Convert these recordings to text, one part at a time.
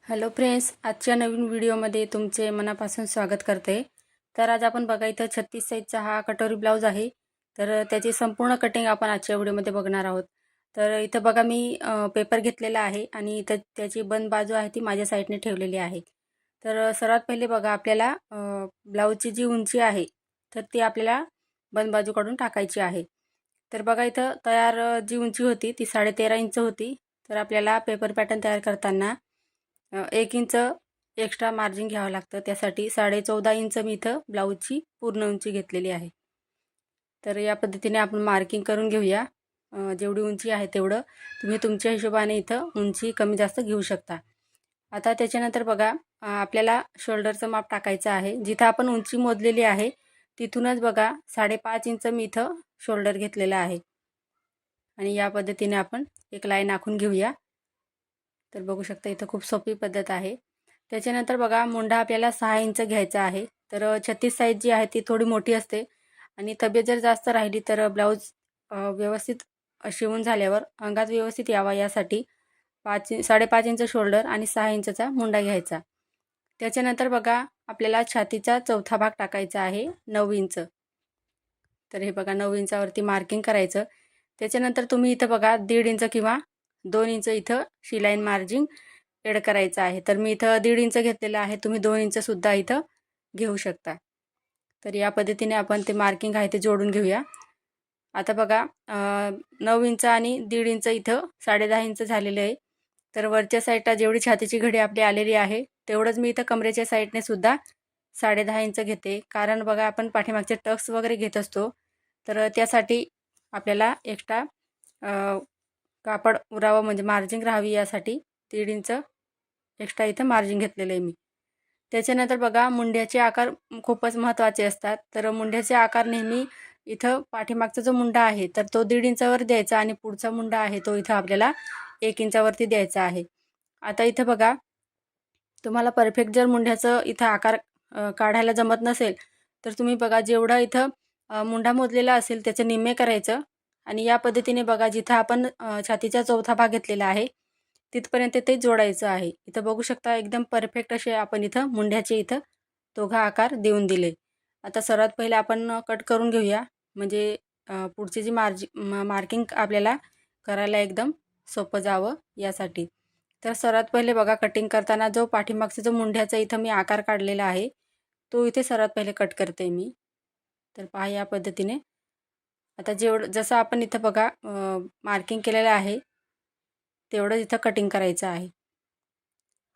Hello friends, आजच्या नवीन व्हिडिओमध्ये तुमचे मनापासून स्वागत करते। तर आज आपण बघा इथं 36 साईजचा हा कटोरी ब्लाऊज आहे। तर त्याची संपूर्ण कटिंग आपण आजच्या व्हिडिओमध्ये बघणार आहोत। तर इथं बघा मी पेपर घेतलेला आहे आणि इथं त्याची बंद बाजू आहे ती माझ्या साईडने ठेवलेली आहे। तर सर्वात पहिले बघा आपल्याला ब्लाऊजची जी उंची आहे तर ती आपल्याला बंद बाजूकडून टाकायची आहे। तर बघा इथं तयार जी उंची होती ती 13.5 इंच होती। तर आपल्याला पेपर पॅटर्न तयार करताना 1 इंच एक्स्ट्रा मार्जिन घ्यावं लागतं। त्यासाठी 14.5 इंच मी इथं ब्लाऊजची पूर्ण उंची घेतलेली आहे। तर या पद्धतीने आपण मार्किंग करून घेऊया। जेवढी उंची आहे तेवढं तुम्ही तुमच्या हिशोबाने इथं उंची कमी जास्त घेऊ शकता। आता त्याच्यानंतर बघा आपल्याला शोल्डरचं माप टाकायचं आहे। जिथं आपण उंची मोजलेली आहे तिथूनच बघा 5.5 इंच मी इथं शोल्डर घेतलेला आहे आणि या पद्धतीने आपण एक लाईन आखून घेऊया। तर बघू शकता इथं खूप सोपी पद्धत आहे। त्याच्यानंतर बघा मुंडा आपल्याला 6 इंच घ्यायचा आहे। तर 36 साईज जी आहे ती थोडी मोठी असते आणि तब्येत जर जास्त राहिली तर ब्लाऊज व्यवस्थित शिवून झाल्यावर अंगात व्यवस्थित यावा यासाठी 5.5 इंच शोल्डर आणि 6 इंचचा मुंडा घ्यायचा। त्याच्यानंतर बघा आपल्याला छातीचा चौथा भाग टाकायचा आहे 9 इंच। तर हे बघा 9 इंचावरती मार्किंग करायचं। त्याच्यानंतर तुम्ही इथं बघा 1.5 इंच किंवा 2 इंच इथं शिलाईन मार्जिन ॲड करायचं आहे। तर मी इथं 1.5 इंच घेतलेलं आहे, तुम्ही 2 इंच सुद्धा इथं घेऊ शकता। तर या पद्धतीने आपण ते मार्किंग आहे ते जोडून घेऊया। आता बघा 9 इंच आणि 1.5 इंच इथं 10.5 इंच झालेले आहे। तर वरच्या साईडला जेवढी छातीची घडी आपली आलेली आहे तेवढंच मी इथं कमरेच्या साईडने सुद्धा 10.5 इंच घेते। कारण बघा आपण पाठीमागचे टक्स वगैरे घेत असतो तर त्यासाठी आपल्याला एक्स्ट्रा कापड उरावं म्हणजे मार्जिन राहावी यासाठी 1.5 इंच एक्स्ट्रा इथं मार्जिन घेतलेलं आहे मी। त्याच्यानंतर बघा मुंड्याचे आकार खूपच महत्त्वाचे असतात। तर मुंड्याचे आकार नेहमी इथं पाठीमागचा जो मुंडा आहे तर तो 1.5 इंचावर द्यायचा आणि पुढचा मुंडा आहे तो इथं आपल्याला 1 इंचावरती द्यायचा आहे। आता इथं बघा तुम्हाला परफेक्ट जर मुंड्याचं इथं आकार काढायला जमत नसेल तर तुम्ही बघा जेवढा इथं मुंडा मोजलेला असेल त्याचे निम्मे करायचं आणि या पद्धतीने बघा जिथं आपण छातीचा चौथा भाग घेतलेला आहे तिथपर्यंत ते जोडायचं आहे। इथं बघू शकता एकदम परफेक्ट असे आपण इथं मुंड्याचे इथं दोघा आकार देऊन दिले। आता सर्वात पहिले आपण कट करून घेऊया म्हणजे पुढची जी मार्किंग आपल्याला करायला एकदम सोपं जावं यासाठी। तर सर्वात पहिले बघा कटिंग करताना जो पाठीमागचा जो मुंड्याचा इथं मी आकार काढलेला आहे तो इथे सर्वात पहिले कट करते मी। तर पहा या पद्धतीने आता जसं आपण इथं बघा मार्किंग केलेलं आहे तेवढं इथं कटिंग करायचं आहे।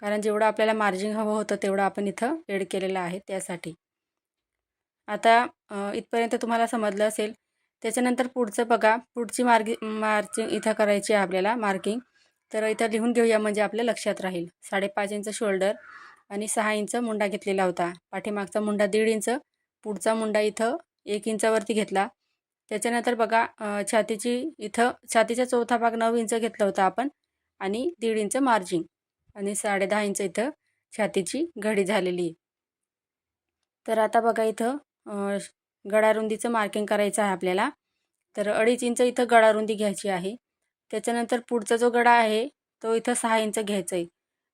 कारण जेवढं आपल्याला मार्जिन हवं होतं तेवढं आपण इथं ॲड केलेलं आहे त्यासाठी। आता इथपर्यंत तुम्हाला समजलं असेल। त्याच्यानंतर पुढचं बघा पुढची मार्जिंग इथं करायची आहे आपल्याला मार्किंग। तर इथं लिहून घेऊया म्हणजे आपल्या लक्षात राहील। 5.5 इंच शोल्डर आणि 6 इंच मुंडा घेतलेला होता। पाठीमागचा मुंडा 1.5 इंच, पुढचा मुंडा इथं 1 इंचावरती घेतला। त्याच्यानंतर बघा छातीचा चौथा भाग 9 इंच घेतला होता आपण आणि 1.5 इंच मार्जिन आणि 10.5 इंच इथं छातीची घडी झालेली आहे। तर आता बघा इथं गळारुंदीचं मार्किंग करायचं आहे आपल्याला। तर 2.5 इंच इथं गळारुंदी घ्यायची आहे। त्याच्यानंतर पुढचा जो गळा आहे तो इथं 6 इंच घ्यायचा आहे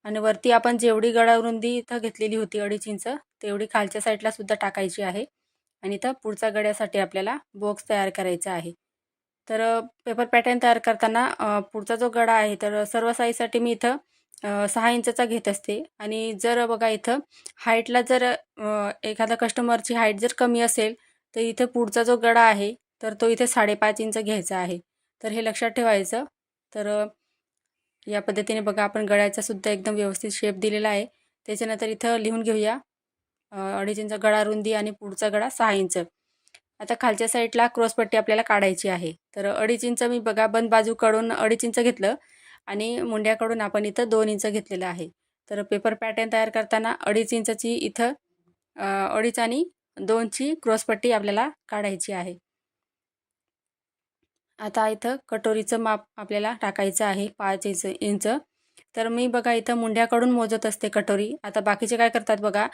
आणि वरती आपण जेवढी गळारुंदी इथं घेतलेली होती 2.5 इंच तेवढी खालच्या साईडला सुद्धा टाकायची आहे आणि इथं पुढचा गळ्यासाठी आपल्याला बॉक्स तयार करायचा आहे। तर पेपर पॅटर्न तयार करताना पुढचा जो गळा आहे तर सर्व साईजसाठी मी इथं 6 इंचचा घेत असते आणि जर बघा इथं हाईटला जर एखादा कस्टमरची हाईट जर कमी असेल तर इथं पुढचा जो गळा आहे तर तो इथे 5.5 इंच घ्यायचा आहे। तर हे लक्षात ठेवायचं। तर या पद्धतीने बघा आपण गळ्याचा सुद्धा एकदम व्यवस्थित शेप दिलेला आहे। त्याच्यानंतर इथं लिहून घेऊया 2.5 इंच गळारुंदी आणि पुढचा गळा 6 इंच। आता खालच्या साईडला क्रॉसपट्टी आपल्याला काढायची आहे। तर 2.5 इंच मी बघा बंद बाजूकडून 2.5 इंच घेतलं आणि मुंड्याकडून आपण इथं 2 इंच घेतलेलं आहे। तर पेपर पॅटर्न तयार करताना 2.5 इंचची इथं 2.5 आणि 2ची क्रॉसपट्टी आपल्याला काढायची आहे। आता इथं कटोरीचं माप आपल्याला टाकायचं आहे 5 इंच। तर मी बघा इथं मुंड्याकडून मोजत असते कटोरी। आता बाकीचे काय करतात बघा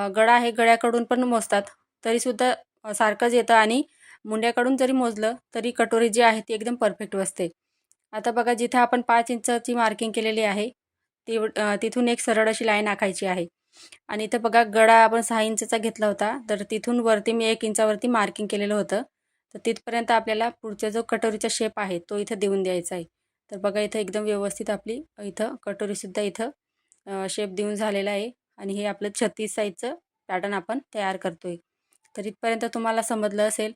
गळा आहे गळ्याकडून पण मोजतात तरीसुद्धा सारखंच येतं आणि मुंड्याकडून जरी मोजलं तरी कटोरी जी आहे ती एकदम परफेक्ट बसते। आता बघा जिथं आपण 5 इंचची मार्किंग केलेली आहे तिथून एक सरळ अशी लाईन आखायची आहे. आणि इथं बघा गळा आपण 6 इंचचा घेतला होता, तर तिथून वरती मी 1 इंचावरती मार्किंग केलेलं होतं. तर तिथपर्यंत आपल्याला पुढचा जो कटोरीचा शेप आहे तो इथं देऊन द्यायचा आहे. तर बघा इथं एकदम व्यवस्थित आपली इथं कटोरीसुद्धा इथं शेप देऊन झालेला आहे. आणि हे आपलं 36 साईजचं पॅटर्न आपण तयार करतोय. तर इथपर्यंत तुम्हाला समजलं असेल.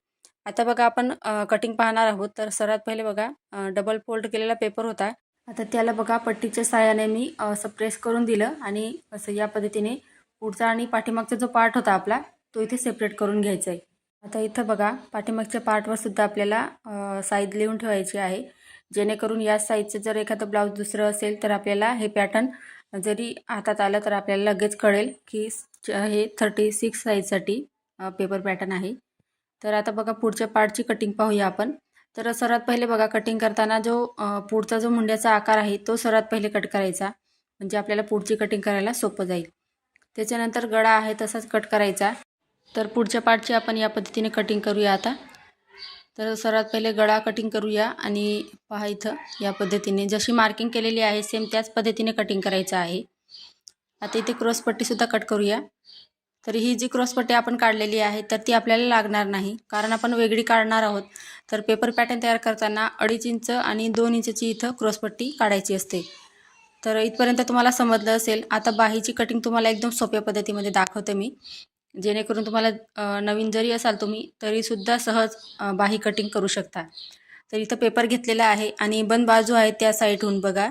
आता बघा आपण कटिंग पाहणार आहोत. तर सर्वात पहिले बघा डबल फोल्ड केलेला पेपर होता. आता त्याला बघा पट्टीच्या साहाय्याने मी असं प्रेस करून दिलं आणि असं या पद्धतीने पुढचा आणि पाठीमागचा जो पार्ट होता आपला तो इथे सेपरेट करून घ्यायचा आहे. आता इथं बघा पाठीमागच्या पार्टवर सुद्धा आपल्याला साईज लिहून ठेवायची आहे, जेणेकरून या साईजचं जर एखादं ब्लाऊज दुसरं असेल तर आपल्याला हे पॅटर्न जरी हातात आलं तर आपल्याला लगेच कळेल की हे 36 साईजसाठी पेपर पॅटर्न आहे. तर आता बघा पुढच्या पार्टची कटिंग पाहूया आपण. तर सर्वात पहिले बघा कटिंग करताना जो पुढचा जो मुंड्याचा आकार आहे तो सर्वात पहिले कट करायचा, म्हणजे आपल्याला पुढची कटिंग करायला सोपं जाईल. त्याच्यानंतर गळा आहे तसाच कट करायचा. तर पुढच्या पार्टची आपण या पद्धतीने कटिंग करूया आता. तर सर्वात पहिले गळा कटिंग करूया आणि पहा इथं या पद्धतीने जशी मार्किंग केलेली आहे सेम त्याच पद्धतीने कटिंग करायचं आहे. आता इथे क्रॉसपट्टीसुद्धा कट करूया. तर ही जी क्रॉसपट्टी आपण काढलेली आहे तर ती आपल्याला लागणार नाही, कारण आपण वेगळी काढणार आहोत. तर पेपर पॅटर्न तयार करताना 2.5 इंच आणि 2 इंचची इथं क्रॉसपट्टी काढायची असते. तर इथपर्यंत तुम्हाला समजलं असेल. आता बाहीची कटिंग तुम्हाला एकदम सोप्या पद्धतीमध्ये दाखवते मी, जेणेकरून तुम्हाला नवीन जरी असाल तुम्ही तरीसुद्धा सहज बाही कटिंग करू शकता. तर इथं पेपर घेतलेला आहे आणि बंद बाजू आहे त्या साईडहून बघा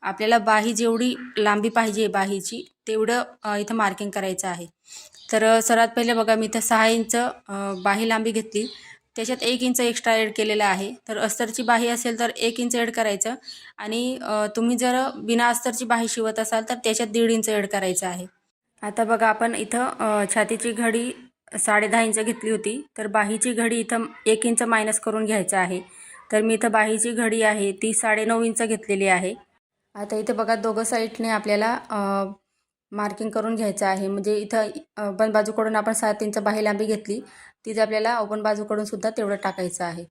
आपल्याला बाही जेवढी लांबी पाहिजे बाहीची तेवढं इथं मार्किंग करायचं आहे. तर सर्वात पहिले बघा मी इथं 6 इंच बाही लांबी घेतली, त्याच्यात 1 इंच एक्स्ट्रा ॲड केलेला आहे. तर अस्तरची बाही असेल तर 1 इंच ॲड करायचं आणि तुम्ही जर बिना अस्तरची बाही शिवत असाल तर त्याच्यात 1.5 इंच ॲड करायचं आहे. आता बघा आपण इथं छातीची घडी 10.5 इंच घेतली होती, तर बाहीची घडी इथं 1 इंच मायनस करून घ्यायचं आहे. तर मी इथं बाहीची घडी आहे ती 9.5 इंच घेतलेली आहे. आता इथे बघा दोघं साईडने आपल्याला मार्किंग करून घ्यायचं आहे. म्हणजे इथं बंद बाजूकडून आपण 7 इंच बाही लांबी घेतली, तीच आपल्याला ओपन बाजूकडून सुद्धा तेवढं टाकायचं आहे.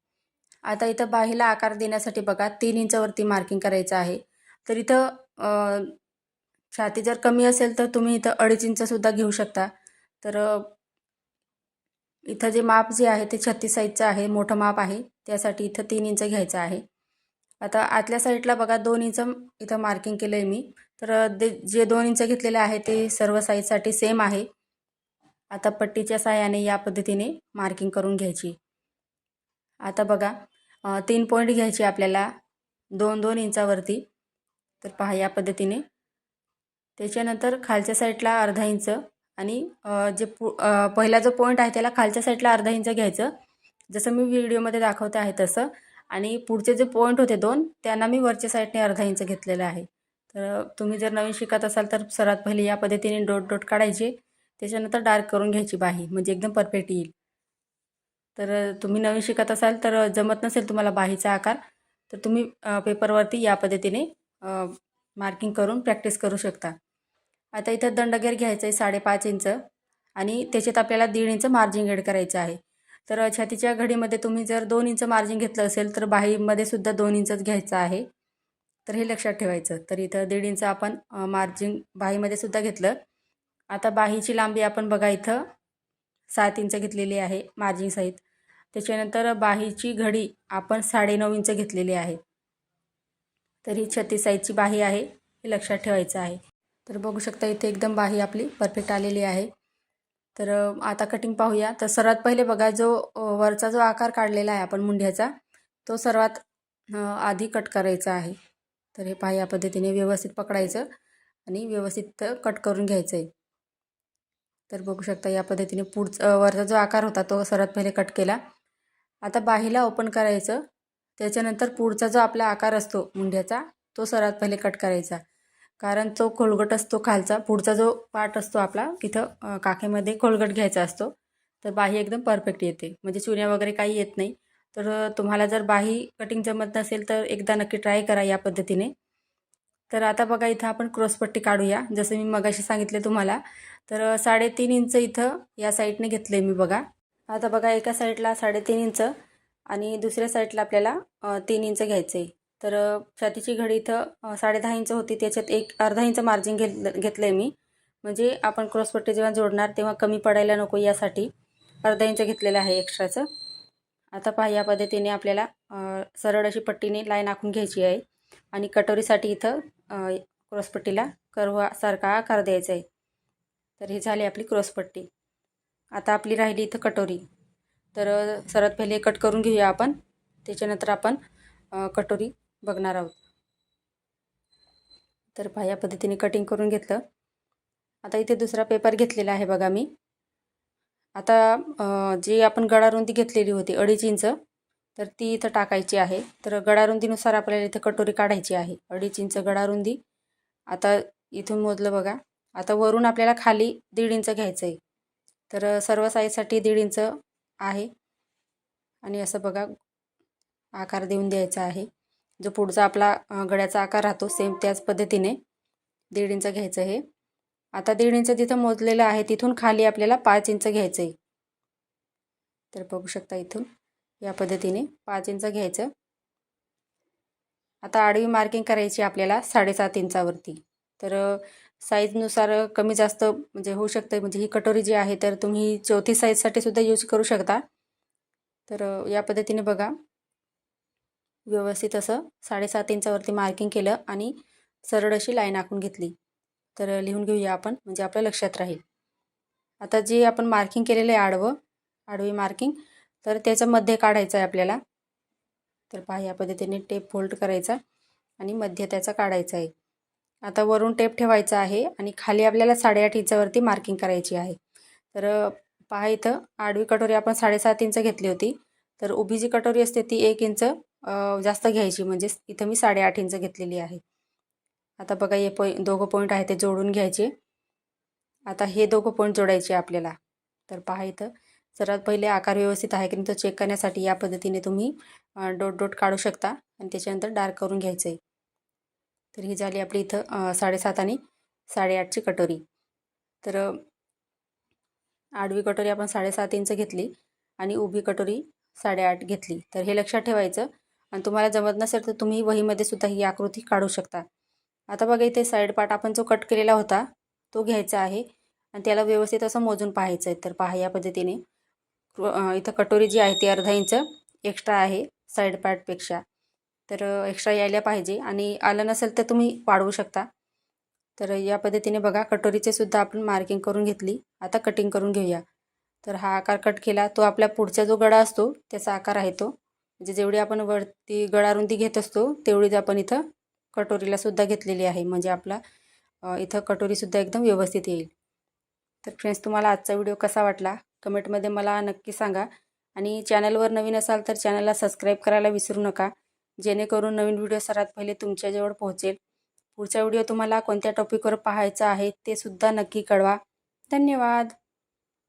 आता इथं बाहीला आकार देण्यासाठी बघा 3 इंचावरती मार्किंग करायचं आहे. तर इथं छाती जर कमी असेल तर तुम्ही इथं 2.5 इंचसुद्धा घेऊ शकता. तर इथं जे माप जे आहे ते 36 साईजचं आहे, मोठं माप आहे, त्यासाठी इथं 3 इंच घ्यायचं आहे. आता आतल्या साईडला बघा 2 इंच इथं मार्किंग केलं आहे मी. तर जे 2 इंच घेतलेले आहे ते सर्व साईजसाठी सेम आहे. आता पट्टीच्या साहाय्याने या पद्धतीने मार्किंग करून घ्यायची. आता बघा 3 पॉईंट घ्यायचे आपल्याला 2-2 इंचावरती. तर पहा या पद्धतीने. त्याच्यानंतर खालच्या साईडला अर्धा इंच आणि पहिला जो पॉईंट आहे त्याला खालच्या साईडला अर्धा इंच घ्यायचं, जसं मी व्हिडिओमध्ये दाखवते आहे तसं. आणि पुढचे जे पॉईंट होते 2 त्यांना मी वरच्या साईडने अर्धा इंच घेतलेलं आहे. तर तुम्ही जर नवीन शिकत असाल तर सर्वात पहिले या पद्धतीने डॉट डॉट काढायचे, त्याच्यानंतर डार्क करून घ्यायची बाही, म्हणजे एकदम परफेक्ट येईल. तर तुम्ही नवीन शिकत असाल तर जमत नसेल तुम्हाला बाहीचा आकार तर तुम्ही पेपरवरती या पद्धतीने मार्किंग करून प्रॅक्टिस करू शकता. आता इथं दंडगेर घ्यायचं आहे 5.5 इंच आणि त्याच्यात आपल्याला 1.5 इंच मार्जिन ॲड करायचं आहे. तर छातीच्या घडीमध्ये तुम्ही जर 2 इंच मार्जिन घेतलं असेल तर बाहीमध्ये सुद्धा 2 इंचच घ्यायचं आहे. तर हे लक्षात ठेवायचं. तर इथं 1.5 इंच आपण मार्जिन बाहीमध्ये सुद्धा घेतलं. आता बाहीची लांबी आपण बघा इथं 7 इंच घेतलेली आहे मार्जिन सहित. त्याच्यानंतर बाहीची घडी आपण 9.5 इंच घेतलेली आहे. तर ही 36 साईजची बाही आहे, हे लक्षात ठेवायचं आहे. तर बघू शकता इथे एकदम बाही आपली परफेक्ट आलेली आहे. तर आता कटिंग पाहूया. तर सर्वात पहिले बघा जो वरचा जो आकार काढलेला आहे आपण मुंढ्याचा तो सर्वात आधी कट करायचा आहे. तर हे पहा या पद्धतीने व्यवस्थित पकडायचं आणि व्यवस्थित कट करून घ्यायचं आहे. तर बघू शकता या पद्धतीने वरचा जो आकार होता तो सर्वात पहिले कट केला. आता बाहीला ओपन करायचं, त्याच्यानंतर पुढचा जो आपला आकार असतो मुंढ्याचा तो सर्वात पहिले कट करायचा, कारण तो खोलगट असतो खालचा. पुढचा जो पार्ट असतो आपला इथं काखेमध्ये खोलगट घ्यायचा असतो, तर बाही एकदम परफेक्ट येते, म्हणजे चुन्या वगैरे काही येत नाही. तर तुम्हाला जर बाही कटिंग जमत नसेल तर एकदा नक्की ट्राय करा या पद्धतीने. तर आता बघा इथं आपण क्रॉसपट्टी काढूया, जसं मी मगाशी सांगितले तुम्हाला. तर 3.5 इंच इथं या साईडने घेतलं आहे मी बघा. आता बघा एका साईडला 3.5 इंच आणि दुसऱ्या साईडला आपल्याला 3 इंच घ्यायचं आहे. तर छातीची घडी इथं 10.5 इंच होती, त्याच्यात एक अर्धा इंच मार्जिन घेतलं आहे मी. म्हणजे आपण क्रॉसपट्टी जेव्हा जोडणार तेव्हा कमी पडायला नको यासाठी अर्धा इंच घेतलेलं आहे एक्स्ट्राचं. आता पहा या पद्धतीने आपल्याला सरळ अशी पट्टीने लाईन आखून घ्यायची आहे आणि कटोरीसाठी इथं क्रॉसपट्टीला कर्वसारखा आकार द्यायचा आहे. तर ही झाली आपली क्रॉसपट्टी. आता आपली राहिली इथं कटोरी. तर सर्वात पहिले कट करून घेऊया आपण, त्याच्यानंतर आपण कटोरी बघणार आहोत. तर पहा या पद्धतीने कटिंग करून घेतलं. आता इथे दुसरा पेपर घेतलेला आहे बघा मी. आता जी आपण गळारुंदी घेतलेली होती 2.5 इंच, तर ती इथं टाकायची आहे. तर गळारुंदीनुसार आपल्याला इथं कटोरी काढायची आहे. 2.5 इंच गळारुंदी. आता इथून मोजलं बघा. आता वरून आपल्याला खाली 1.5 इंच घ्यायचं आहे. तर सर्व साईजसाठी 1.5 इंच आहे आणि असं बघा आकार देऊन द्यायचा आहे. जो पुढचा आपला गळ्याचा आकार राहतो सेम त्याच पद्धतीने 1.5 इंच घ्यायचं आहे. आता 1.5 इंच जिथं मोजलेलं आहे तिथून खाली आपल्याला 5 इंच घ्यायचं आहे. तर बघू शकता इथून या पद्धतीने 5 इंच घ्यायचं. आता आडवी मार्किंग करायची आपल्याला 7.5 इंचावरती. तर साईजनुसार कमी जास्त म्हणजे होऊ शकतं. म्हणजे ही कटोरी जी आहे तर तुम्ही चौथी साईजसाठी सुद्धा यूज करू शकता. तर या पद्धतीने बघा व्यवस्थित असं 7.5 इंचावरती मार्किंग केलं आणि सरळ अशी लाईन आखून घेतली. तर लिहून घेऊया आपण म्हणजे आपल्या लक्षात राहील. आता जे आपण मार्किंग केलेलं आहे आडवी मार्किंग, तर त्याचं मध्ये काढायचं आहे आपल्याला. तर पहा या पद्धतीने टेप फोल्ड करायचा आणि मध्य त्याचा काढायचा आहे. आता वरून टेप ठेवायचा आहे आणि खाली आपल्याला 8.5 इंचावरती मार्किंग करायची आहे. तर पहा इथं आडवी कटोरी आपण 7.5 इंच घेतली होती. तर उभी जी कटोरी असते ती 1 इंच जास्त घ्यायची, म्हणजे इथं मी 8.5 इंच घेतलेली आहे. आता बघा हे दोघं पॉईंट आहे ते जोडून घ्यायचे. आता हे दोघं पॉईंट जोडायचे आपल्याला. तर पहा इथं सर्वात पहिले आकार व्यवस्थित आहे की नाही तो चेक करण्यासाठी या पद्धतीने तुम्ही डॉट डॉट काढू शकता आणि त्याच्यानंतर डार्क करून घ्यायचं आहे. तर ही झाली आपली इथं 7.5 आणि 8.5ची कटोरी. तर आडवी कटोरी आपण 7.5 इंच घेतली आणि उभी कटोरी 8.5 घेतली. तर हे लक्षात ठेवायचं आणि तुम्हाला जमत नसेल तर तुम्ही वहीमध्ये सुद्धा ही आकृती काढू शकता. आता बघा इथे साईड पार्ट आपण जो कट केलेला होता तो घ्यायचा आहे आणि त्याला व्यवस्थित असं मोजून पाहायचं आहे. तर पहा या पद्धतीने इथं कटोरी जी आहे ती अर्धा इंच एक्स्ट्रा आहे साईड पार्टपेक्षा. तर एक्स्ट्रा यायला पाहिजे आणि आलं नसेल तर तुम्ही वाढवू शकता. तर या पद्धतीने बघा कटोरीचे सुद्धा आपण मार्किंग करून घेतली. आता कटिंग करून घेऊया. तर हा आकार कट केला तो आपल्या पुढचा जो गळा असतो त्याचा आकार आहे तो. म्हणजे जेवढी आपण वरती गळारुंदी घेत असतो तेवढीच आपण इथं कटोरीला सुद्धा घेतलेली आहे. म्हणजे आपला इथं कटोरीसुद्धा एकदम व्यवस्थित येईल. तर फ्रेंड्स तुम्हाला आजचा व्हिडिओ कसा वाटला कमेंटमध्ये मला नक्की सांगा आणि चॅनलवर नवीन असाल तर चॅनलला सबस्क्राईब करायला विसरू नका, जेणेकरून नवीन व्हिडिओ सर्वात पहिले तुमच्याजवळ पोहोचेल. पुढचा व्हिडिओ तुम्हाला कोणत्या टॉपिकवर पाहायचा आहे ते सुद्धा नक्की कळवा. धन्यवाद.